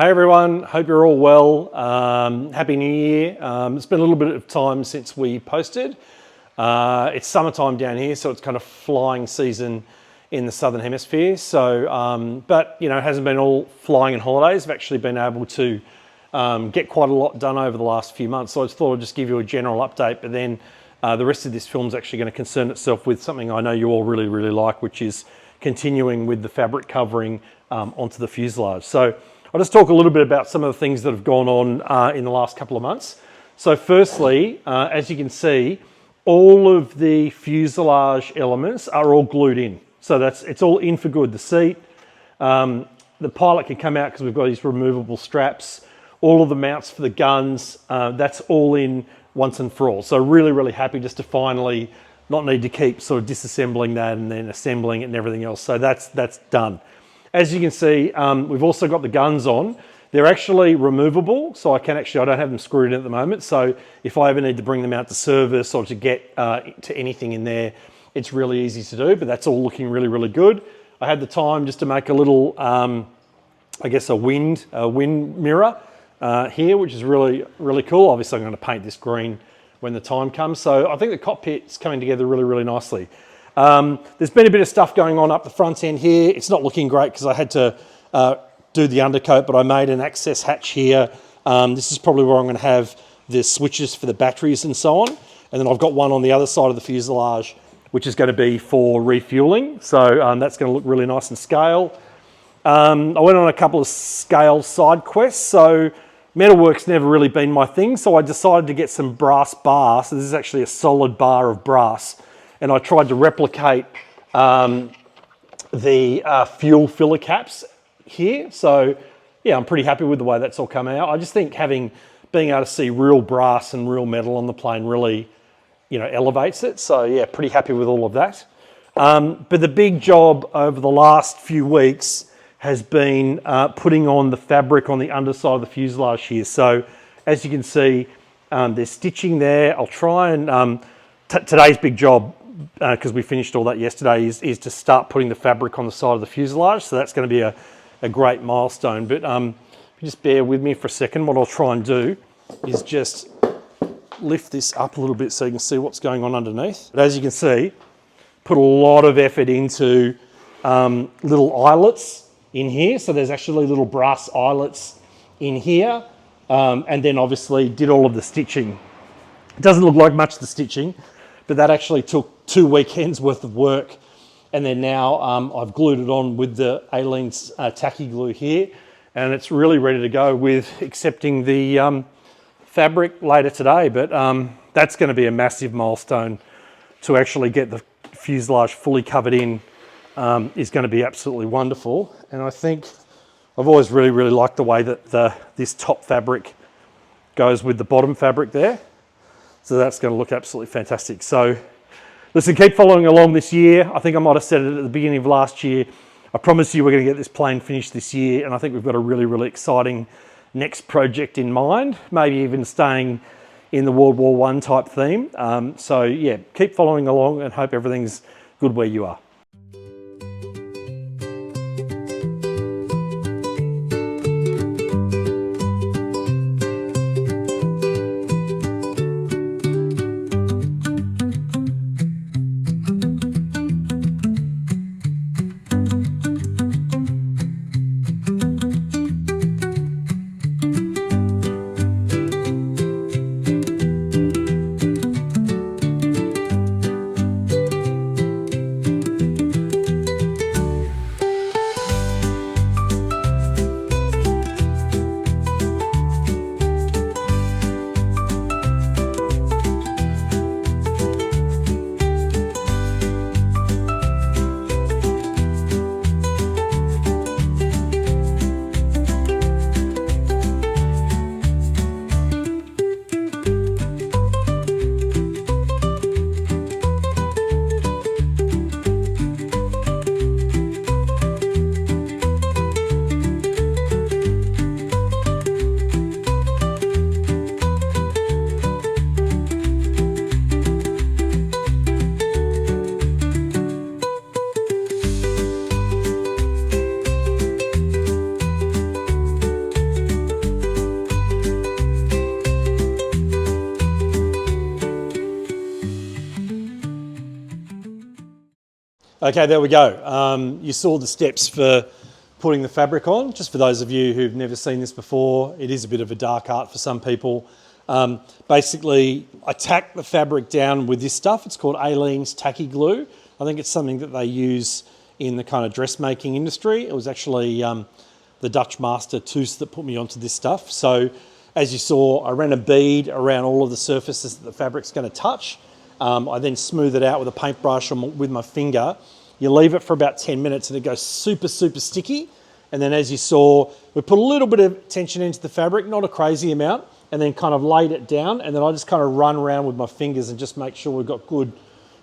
Hey everyone, hope you're all well. Happy New Year. It's been a little bit of time since we posted. It's summertime down here, so it's kind of flying season in the Southern Hemisphere. So, but you know, it hasn't been all flying and holidays. I've actually been able to get quite a lot done over the last few months. So I just thought I'd just give you a general update, but then the rest of this film is actually going to concern itself with something I know you all really, really like, which is continuing with the fabric covering onto the fuselage. So I'll just talk a little bit about some of the things that have gone on in the last couple of months. So firstly, as you can see, all of the fuselage elements are all glued in. So it's all in for good. The seat, the pilot can come out because we've got these removable straps. All of the mounts for the guns, that's all in once and for all. So really, really happy just to finally not need to keep sort of disassembling that and then assembling it and everything else. So that's done. As you can see, we've also got the guns on. They're actually removable, so I don't have them screwed in at the moment. So if I ever need to bring them out to service or to get to anything in there, it's really easy to do, but that's all looking really, really good. I had the time just to make a little, I guess a wind mirror here, which is really, really cool. Obviously I'm going to paint this green when the time comes. So I think the cockpit's coming together really, really nicely. There's been a bit of stuff going on up the front end here. It's not looking great because I had to do the undercoat, but I made an access hatch here. This is probably where I'm going to have the switches for the batteries and so on. And then I've got one on the other side of the fuselage, which is going to be for refueling. So that's going to look really nice and scale. I went on a couple of scale side quests. So metalwork's never really been my thing. So I decided to get some brass bar. So this is actually a solid bar of brass. And I tried to replicate the fuel filler caps here. So yeah, I'm pretty happy with the way that's all come out. I just think being able to see real brass and real metal on the plane really, you know, elevates it. So yeah, pretty happy with all of that. But the big job over the last few weeks has been putting on the fabric on the underside of the fuselage here. So as you can see, there's stitching there. I'll try and, today's big job, because we finished all that yesterday, is to start putting the fabric on the side of the fuselage. So that's going to be a great milestone. But if you just bear with me for a second, what I'll try and do is just lift this up a little bit so you can see what's going on underneath. But as you can see, put a lot of effort into little eyelets in here. So there's actually little brass eyelets in here. And then obviously did all of the stitching. It doesn't look like much of the stitching, but that actually took 2 weekends worth of work. And then now I've glued it on with the Aleen's tacky glue here, and it's really ready to go with accepting the fabric later today. But that's going to be a massive milestone to actually get the fuselage fully covered in. Is going to be absolutely wonderful. And I think I've always really, really liked the way that this top fabric goes with the bottom fabric there. So that's going to look absolutely fantastic. So listen, keep following along this year. I think I might have said it at the beginning of last year. I promise you we're going to get this plane finished this year. And I think we've got a really, really exciting next project in mind, maybe even staying in the World War I type theme. So yeah, keep following along and hope everything's good where you are. Okay, there we go. You saw the steps for putting the fabric on. Just for those of you who've never seen this before, it is a bit of a dark art for some people. Basically, I tack the fabric down with this stuff. It's called Aleene's tacky glue. I think it's something that they use in the kind of dressmaking industry. It was actually the Dutch master Toos that put me onto this stuff. So as you saw, I ran a bead around all of the surfaces that the fabric's going to touch. I then smooth it out with a paintbrush with my finger. You leave it for about 10 minutes and it goes super, super sticky. And then as you saw, we put a little bit of tension into the fabric, not a crazy amount, and then kind of laid it down. And then I just kind of run around with my fingers and just make sure we've got good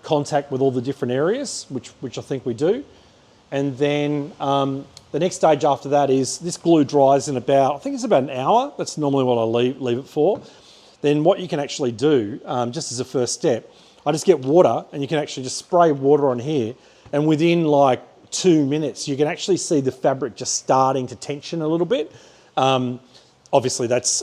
contact with all the different areas, which I think we do. And then the next stage after that is this glue dries in about, I think it's about an hour. That's normally what I leave it for. Then what you can actually do, just as a first step, I just get water and you can actually just spray water on here. And within like 2 minutes, you can actually see the fabric just starting to tension a little bit. Obviously that's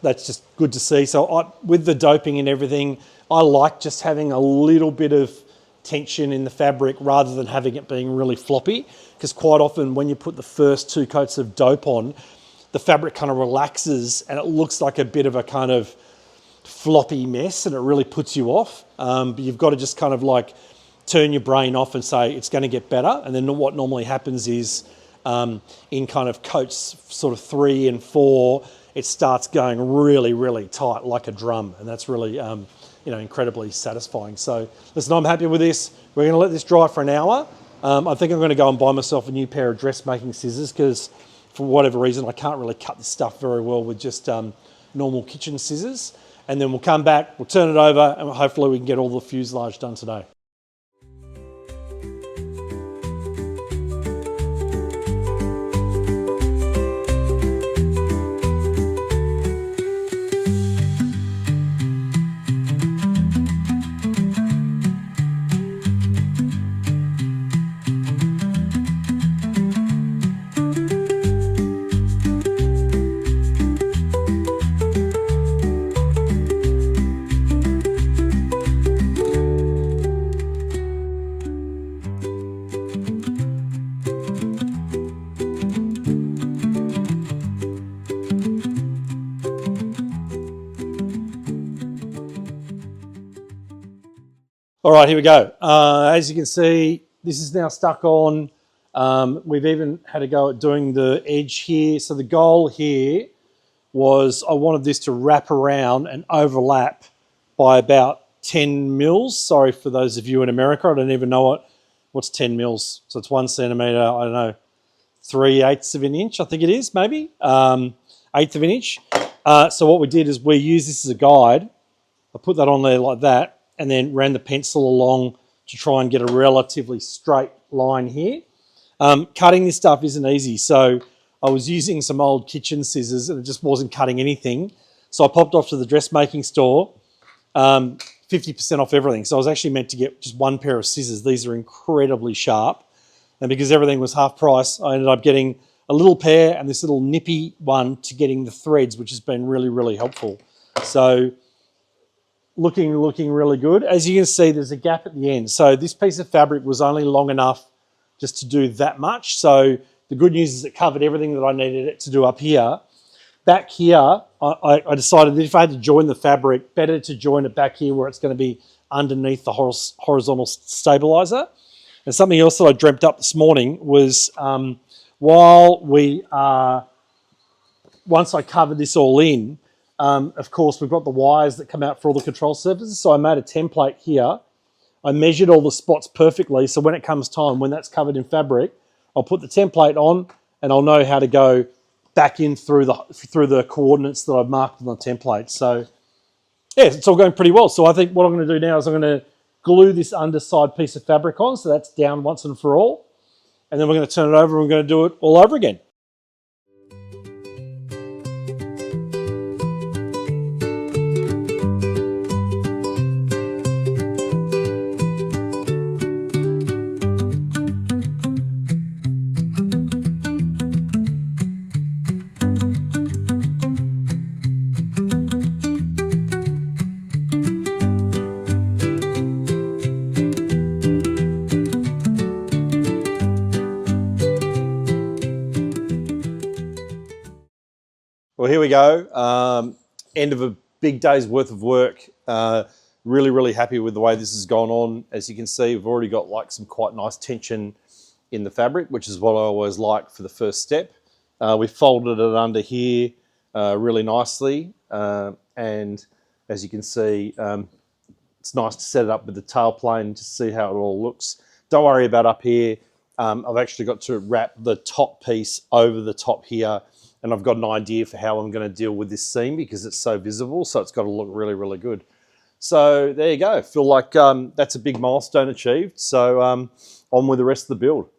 just good to see. So with the doping and everything, I like just having a little bit of tension in the fabric rather than having it being really floppy, because quite often when you put the first 2 coats of dope on, the fabric kind of relaxes and it looks like a bit of a kind of floppy mess and it really puts you off. But you've got to just kind of like turn your brain off and say it's going to get better. And then what normally happens is in kind of coats sort of 3 and 4, it starts going really, really tight like a drum. And that's really incredibly satisfying. So listen, I'm happy with this. We're going to let this dry for an hour. I think I'm going to go and buy myself a new pair of dressmaking scissors because for whatever reason, I can't really cut this stuff very well with just normal kitchen scissors. And then we'll come back, we'll turn it over, and hopefully we can get all the fuselage done today. All right, here we go. As you can see, this is now stuck on. We've even had a go at doing the edge here. So the goal here was I wanted this to wrap around and overlap by about 10 mils. Sorry for those of you in America, I don't even know what's 10 mils. So it's 1 centimetre, I don't know, 3/8 of an inch, I think it is, maybe, 1/8 of an inch. So what we did is we used this as a guide. I put that on there like that, and then ran the pencil along to try and get a relatively straight line here. Cutting this stuff isn't easy, so I was using some old kitchen scissors and it just wasn't cutting anything. So I popped off to the dressmaking store, 50% off everything. So I was actually meant to get just 1 pair of scissors. These are incredibly sharp. And because everything was half price, I ended up getting a little pair and this little nippy one to getting the threads, which has been really, really helpful. So looking really good. As you can see, there's a gap at the end. So this piece of fabric was only long enough just to do that much. So the good news is it covered everything that I needed it to do up here. Back here, I decided that if I had to join the fabric, better to join it back here where it's going to be underneath the horizontal stabilizer. And something else that I dreamt up this morning was once I covered this all in, of course, we've got the wires that come out for all the control surfaces. So I made a template here. I measured all the spots perfectly. So when it comes time, when that's covered in fabric, I'll put the template on and I'll know how to go back in through the coordinates that I've marked on the template. So yeah, it's all going pretty well. So I think what I'm going to do now is I'm going to glue this underside piece of fabric on. So that's down once and for all. And then we're going to turn it over and we're going to do it all over again. we go. End of a big day's worth of work. Really, really happy with the way this has gone on. As you can see, we've already got like some quite nice tension in the fabric, which is what I always like for the first step. We folded it under here really nicely. And as you can see, it's nice to set it up with the tailplane to see how it all looks. Don't worry about up here. I've actually got to wrap the top piece over the top here, and I've got an idea for how I'm going to deal with this seam because it's so visible, so it's got to look really, really good. So there you go. Feel like that's a big milestone achieved. So on with the rest of the build.